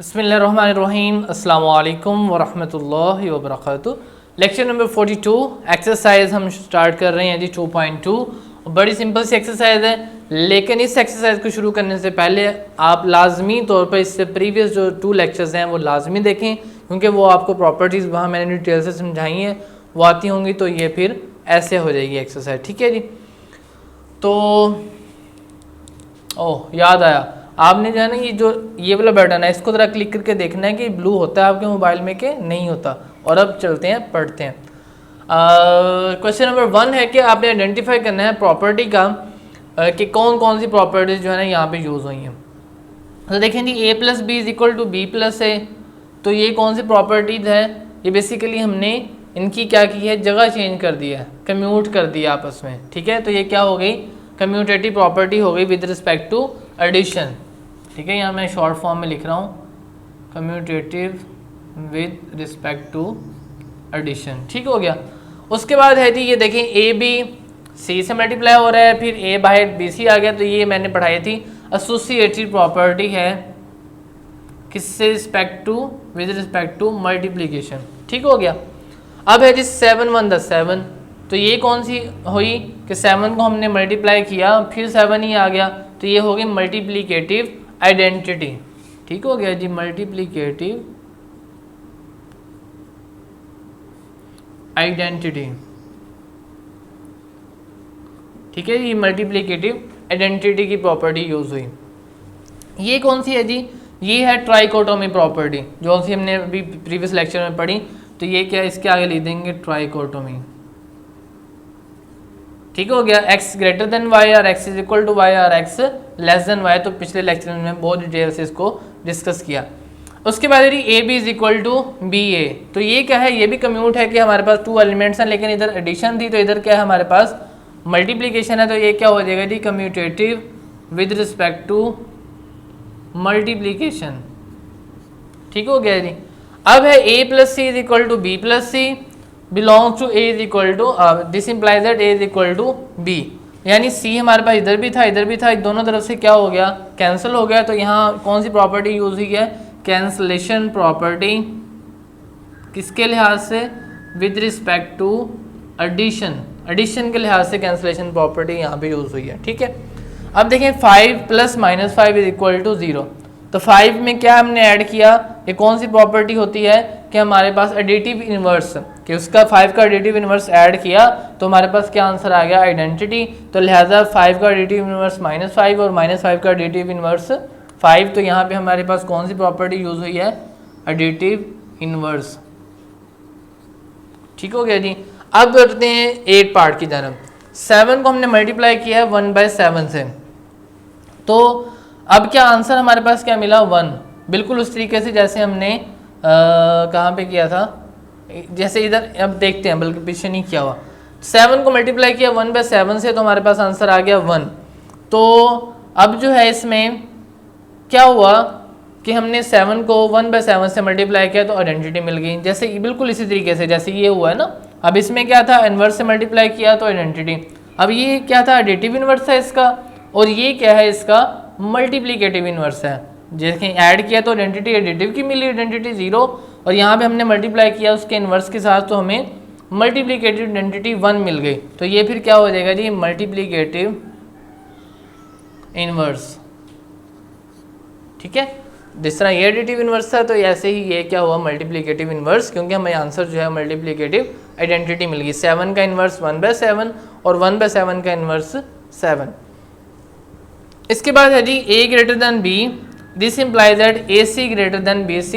बिस्मिल्लाहिर्रहमानिर्रहीम अस्सलामु अलैकुम वरहमतुल्लाहि वबरकातुहू। लेक्चर नंबर 42 एक्सरसाइज हम स्टार्ट कर रहे हैं जी 2.2। बड़ी सिंपल सी एक्सरसाइज है, लेकिन इस एक्सरसाइज को शुरू करने से पहले आप लाजमी तौर पर इससे प्रीवियस जो 2 लेक्चर्स हैं वो लाजमी देखें, क्योंकि वो आपको प्रॉपर्टीज़ वहाँ मैंने डिटेल से समझाई हैं वो आती होंगी, तो ये फिर ऐसे हो जाएगी एक्सरसाइज। ठीक है जी। तो ओह याद आया, आपने जो है ना ये वाला बटन है इसको ज़रा क्लिक करके देखना है कि ब्लू होता है आपके मोबाइल में कि नहीं होता। और अब चलते हैं पढ़ते हैं। क्वेश्चन नंबर 1 है कि आपने आइडेंटिफाई करना है प्रॉपर्टी का कि कौन कौन सी प्रॉपर्टीज़ जो है ना यहाँ पे यूज़ हुई हैं। तो देखें जी a + b = b + a, तो ये कौन सी प्रॉपर्टीज़ है? ये बेसिकली हमने इनकी क्या की है, जगह चेंज कर दिया है, कम्यूट कर दिया आपस में। ठीक है, तो ये क्या हो गई, कम्यूटेटिव प्रॉपर्टी हो गई विद रिस्पेक्ट टू एडिशन। ठीक है, यहाँ मैं शॉर्ट फॉर्म में लिख रहा हूँ, commutative with respect to addition. ठीक हो गया। उसके बाद है जी ये देखें ए बी सी से मल्टीप्लाई हो रहा है, फिर ए बाय बी सी आ गया, तो ये मैंने पढ़ाई थी एसोसिएटेड प्रॉपर्टी है किससे respect to, with respect to multiplication. ठीक हो गया। अब है जी 7 × 1 = 7, तो ये कौन सी हुई कि 7 को हमने मल्टीप्लाई किया फिर 7 ही आ गया, तो ये हो गई मल्टीप्लीकेटिव आइडेंटिटी। ठीक हो गया जी, मल्टीप्लीकेटिव आइडेंटिटी। ठीक है जी, मल्टीप्लीकेटिव आइडेंटिटी की प्रॉपर्टी यूज हुई। ये कौन सी है जी, ये है ट्राइकोटोमी प्रॉपर्टी, जो सी हमने अभी प्रीवियस लेक्चर में पढ़ी। तो ये क्या, इसके आगे लिख देंगे ट्राइकोटोमी। ठीक हो गया, x > y और x = y और x < y, तो पिछले लेक्चर में बहुत डिटेल से इसको डिस्कस किया। उसके बाद a b = b a, तो ये क्या है, ये भी कम्यूट है कि हमारे पास 2 एलिमेंट्स हैं, लेकिन इधर एडिशन थी, तो इधर क्या है हमारे पास मल्टीप्लिकेशन है, तो ये क्या हो जाएगा जी, commutative with respect to multiplication. ठीक हो गया जी। अब है a + c = b + c belongs to a this implies that a = b, यानी c हमारे पास इधर भी था इधर भी था, दोनों तरफ से क्या हो गया, कैंसिल हो गया। तो यहाँ कौन सी प्रॉपर्टी यूज हुई है, कैंसलेशन प्रॉपर्टी, किसके लिहाज से, with respect to addition, addition के लिहाज से कैंसलेशन प्रॉपर्टी यहाँ पे यूज हुई है। ठीक है। अब देखें 5 + -5 = 0, तो 5 में क्या हमने ऐड किया, ये कौन सी प्रॉपर्टी होती है कि हमारे पास एडिटिव इन्वर्स, कि उसका 5 का एडिटिव इन्वर्स ऐड किया, तो हमारे पास क्या आंसर आ गया, आइडेंटिटी। तो लिहाजा 5 का एडिटिव इन्वर्स -5 और -5 का एडिटिव इन्वर्स 5, तो यहाँ पे हमारे पास कौन सी प्रॉपर्टी यूज हुई है, एडिटिव इन्वर्स। ठीक हो गया जी। अब करते हैं 8 पार्ट की जानब। 7 को हमने मल्टीप्लाई किया है 1/7 से, तो अब क्या आंसर हमारे पास क्या मिला, 1, बिल्कुल उस तरीके से जैसे हमने कहाँ पे किया था, जैसे इधर अब देखते हैं, बल्कि पीछे नहीं किया हुआ। 7 को मल्टीप्लाई किया 1/7 से, तो हमारे पास आंसर आ गया 1। तो अब जो है इसमें क्या हुआ कि हमने 7 को 1/7 से मल्टीप्लाई किया, तो आइडेंटिटी मिल गई, जैसे बिल्कुल इसी तरीके से जैसे ये हुआ है ना। अब इसमें क्या था, इन्वर्स से मल्टीप्लाई किया तो आइडेंटिटी। अब ये क्या था, एडिटिव इन्वर्स है इसका, और ये क्या है, इसका मल्टीप्लीकेटिव इन्वर्स है। जैसे ऐड किया तो आइडेंटिटी एडिटिव की मिली, आइडेंटिटी 0, और यहाँ पे हमने मल्टीप्लाई किया उसके इन्वर्स के साथ, तो हमें मल्टीप्लीकेटिव आइडेंटिटी 1 मिल गई। तो ये फिर क्या हो जाएगा जी, मल्टीप्लीकेटिव इन्वर्स। ठीक है, जिस तरह ये एडिटिव इन्वर्स था, तो ऐसे ही ये क्या हुआ, मल्टीप्लीकेटिव इन्वर्स, क्योंकि हमें आंसर जो है मल्टीप्लीकेटिव आइडेंटिटी मिल गई। 7 का इन्वर्स 1/7 और 1/7 का इन्वर्स 7। इसके बाद है जी a > b, this implies that ac > bc,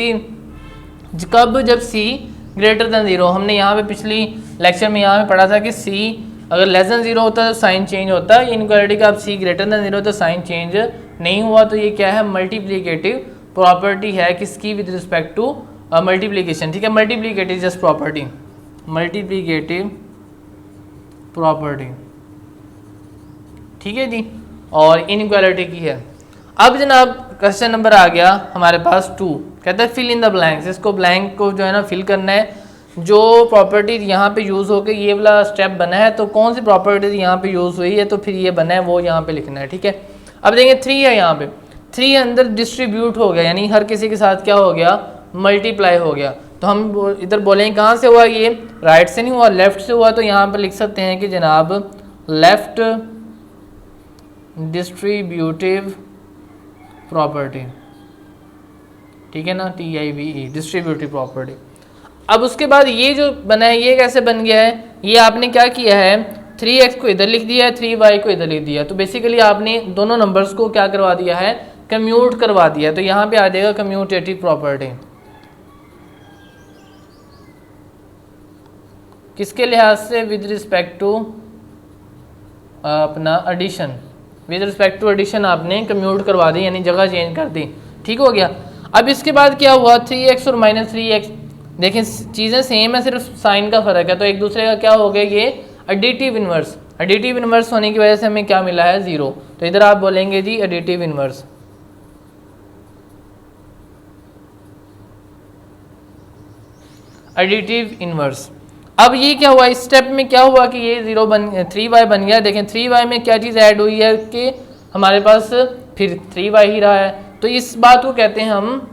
कब, जब c > 0। हमने यहाँ पे पिछली लेक्चर में यहाँ पे पढ़ा था कि c अगर <0 होता तो साइन चेंज होता है, इनक्वालिटी का अब c > 0 तो साइन चेंज नहीं हुआ, तो ये क्या है, मल्टीप्लीकेटिव प्रॉपर्टी है किसकी, विद रिस्पेक्ट टू मल्टीप्लीकेशन। ठीक है, multiplicative just property, multiplicative property. ठीक है जी, और इनइक्वालिटी की है। अब जनाब क्वेश्चन नंबर आ गया हमारे पास 2, कहता है फिल इन द ब्लैंक्स। इसको ब्लैंक को जो है ना फिल करना है, जो प्रॉपर्टी यहाँ पे यूज़ होकर ये वाला स्टेप बना है, तो कौन सी प्रॉपर्टी यहाँ पे यूज़ हुई है, तो फिर ये बना है वो यहाँ पे लिखना है। ठीक है, अब देखें 3 है यहाँ पे, 3 अंदर डिस्ट्रीब्यूट हो गया, यानी हर किसी के साथ क्या हो गया, मल्टीप्लाई हो गया। तो हम इधर बोलेंगे कहाँ से हुआ, ये राइट से नहीं हुआ, लेफ्ट से हुआ। तो यहाँ पर लिख सकते हैं कि जनाब लेफ्ट डिस्ट्रीब्यूटिव प्रॉपर्टी, ठीक है ना, TIVE, डिस्ट्रीब्यूटिव प्रॉपर्टी। अब उसके बाद ये जो बना है ये कैसे बन गया है, ये आपने क्या किया है, 3x को इधर लिख दिया है, 3y को इधर लिख दिया। तो बेसिकली आपने दोनों नंबर्स को क्या करवा दिया है, कम्यूट करवा दिया। तो यहाँ पे आ जाएगा कम्यूटेटिव प्रॉपर्टी। किसके लिहाज से, विद रिस्पेक्ट टू अपना addition, with respect to addition आपने कम्यूट करवा दी, यानी जगह चेंज कर दी, ठीक हो गया। अब इसके बाद क्या हुआ, 3x और -3x, देखें चीज़ें सेम है, सिर्फ साइन का फ़र्क है। तो एक दूसरे का क्या हो गया, ये एडिटिव इन्वर्स। एडिटिव इन्वर्स होने की वजह से हमें क्या मिला है, 0। तो इधर आप बोलेंगे जी एडिटिव इन्वर्स। Additive inverse. अब ये क्या हुआ, इस स्टेप में क्या हुआ कि ये 3y बन गया। देखें 3y में क्या चीज़ ऐड हुई है कि हमारे पास फिर 3y ही रहा है। तो इस बात को कहते हैं हम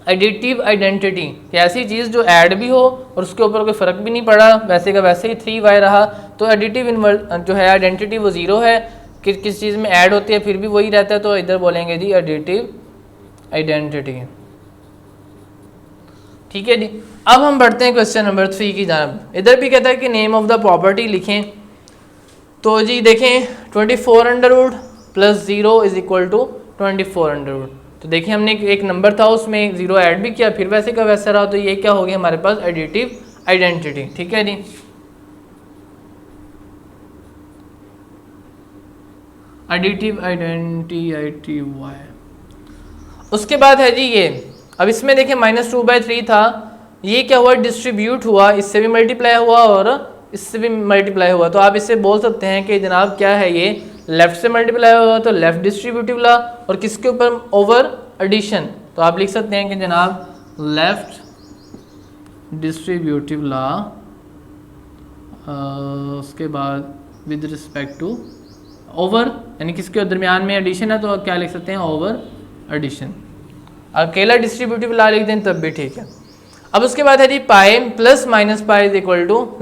एडिटिव आइडेंटिटी, कि ऐसी चीज़ जो ऐड भी हो और उसके ऊपर कोई फ़र्क भी नहीं पड़ा, वैसे का वैसे ही 3y रहा। तो एडिटिव इन्वर्स जो है आइडेंटिटी वो 0 है, कि किस चीज़ में ऐड होती है फिर भी वही रहता है। तो इधर बोलेंगे जी एडिटिव आइडेंटिटी, ठीक है जी। अब हम बढ़ते हैं क्वेश्चन नंबर 3 की जानब। इधर भी कहता है कि नेम ऑफ द प्रॉपर्टी लिखें। तो जी देखें 24 + 0 = 24 तो देखिए हमने एक नंबर था उसमें 0 ऐड भी किया, फिर वैसे का वैसा रहा। तो ये क्या हो गया हमारे पास, एडिटिव आइडेंटिटी, ठीक है जी। Additive identity y। उसके बाद है जी ये, अब इसमें देखिए -2/3 था, ये क्या हुआ, डिस्ट्रीब्यूट हुआ, इससे भी मल्टीप्लाई हुआ और इससे भी मल्टीप्लाई हुआ। तो आप इससे बोल सकते हैं कि जनाब क्या है, ये लेफ्ट से मल्टीप्लाई हुआ तो लेफ्ट डिस्ट्रीब्यूटिव ला, और किसके ऊपर, ओवर एडिशन। तो आप लिख सकते हैं कि जनाब लेफ्ट डिस्ट्रीब्यूटिव ला, उसके बाद विद रिस्पेक्ट टू ओवर, यानी किसके दरमियान में एडिशन है तो क्या लिख सकते हैं, ओवर एडिशन। अकेला डिस्ट्रीब्यूटिव ला लिख दें तब भी ठीक है। अब उसके बाद है जी पाई + -पाई =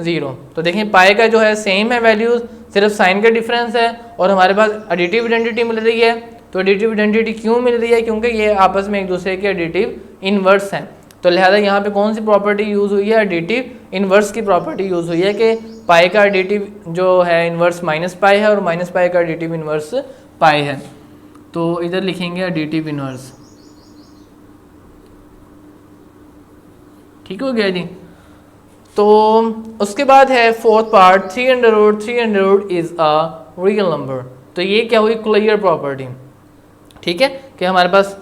0। तो देखें पाई का जो है सेम है वैल्यूज, सिर्फ साइन का डिफरेंस है, और हमारे पास एडिटिव आइडेंटिटी मिल रही है। तो एडिटिव आइडेंटिटी क्यों मिल रही है, क्योंकि ये आपस में एक दूसरे के एडिटिव इन्वर्स हैं। तो लिहाजा यहाँ पे कौन सी प्रॉपर्टी यूज़ हुई है, एडिटिव इन्वर्स की प्रॉपर्टी यूज़ हुई है, कि पाई का एडिटिव जो है इन्वर्स -पाई है और -पाई का एडिटिव इन्वर्स पाई है। तो इधर लिखेंगे एडिटिव इन्वर्स, ठीक हो गया जी। तो उसके बाद है 4th part, 300 is a real number. तो ये क्या हुई, क्लियर प्रॉपर्टी, ठीक है, कि हमारे पास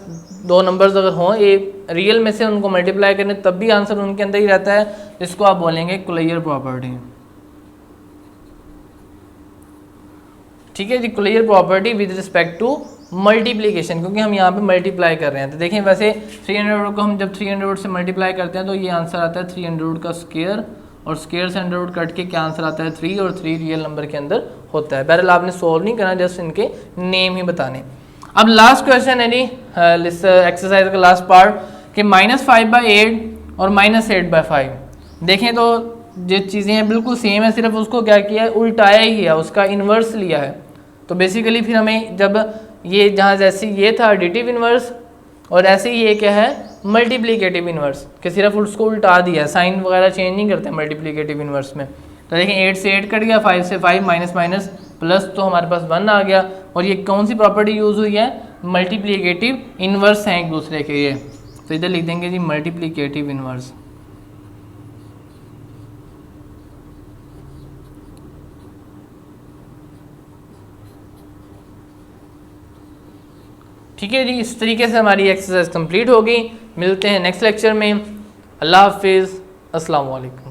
दो नंबर्स अगर हों, ये रियल में से उनको मल्टीप्लाई करें तब भी आंसर उनके अंदर ही रहता है, इसको आप बोलेंगे क्लियर प्रॉपर्टी, ठीक है जी। Clear property with respect to multiplication, क्योंकि हम यहाँ पे मल्टीप्लाई कर रहे हैं। तो देखें वैसे 300 को हम जब 300 से मल्टीप्लाई करते हैं तो ये आंसर आता है 300 का स्क्वायर, और स्क्वायर से 100 कट के क्या आंसर आता है 3, और 3 रियल नंबर के अंदर होता है। बहरहाल आपने सॉल्व नहीं करना, जस्ट इनके नेम ही बताने। अब लास्ट क्वेश्चन है जी इस एक्सरसाइज का लास्ट पार्ट, कि -5/8 और -8/5। देखें तो जो चीज़ें हैं बिल्कुल सेम है, सिर्फ उसको क्या किया है, उल्टाया ही है, उसका इन्वर्स लिया है। तो बेसिकली फिर हमें जब ये जहाँ जैसे ये था एडिटिव इन्वर्स, और ऐसे ही ये क्या है, मल्टीप्लिकेटिव इन्वर्स, कि सिर्फ उसको उल्टा दिया, साइन वगैरह चेंज नहीं करते मल्टीप्लिकेटिव इन्वर्स में। तो देखें 8 से 8 कट गया, 5 से 5, माइनस माइनस प्लस, तो हमारे पास 1 आ गया। और ये कौन सी प्रॉपर्टी यूज़ हुई है, मल्टीप्लिकेटिव इन्वर्स हैं एक दूसरे के ये। तो इधर लिख देंगे जी मल्टीप्लिकेटिव इन्वर्स, ठीक है जी। इस तरीके से हमारी एक्सरसाइज कंप्लीट होगी। मिलते हैं नेक्स्ट लेक्चर में। अल्लाह हाफिज़, अस्सलाम वालेकुम।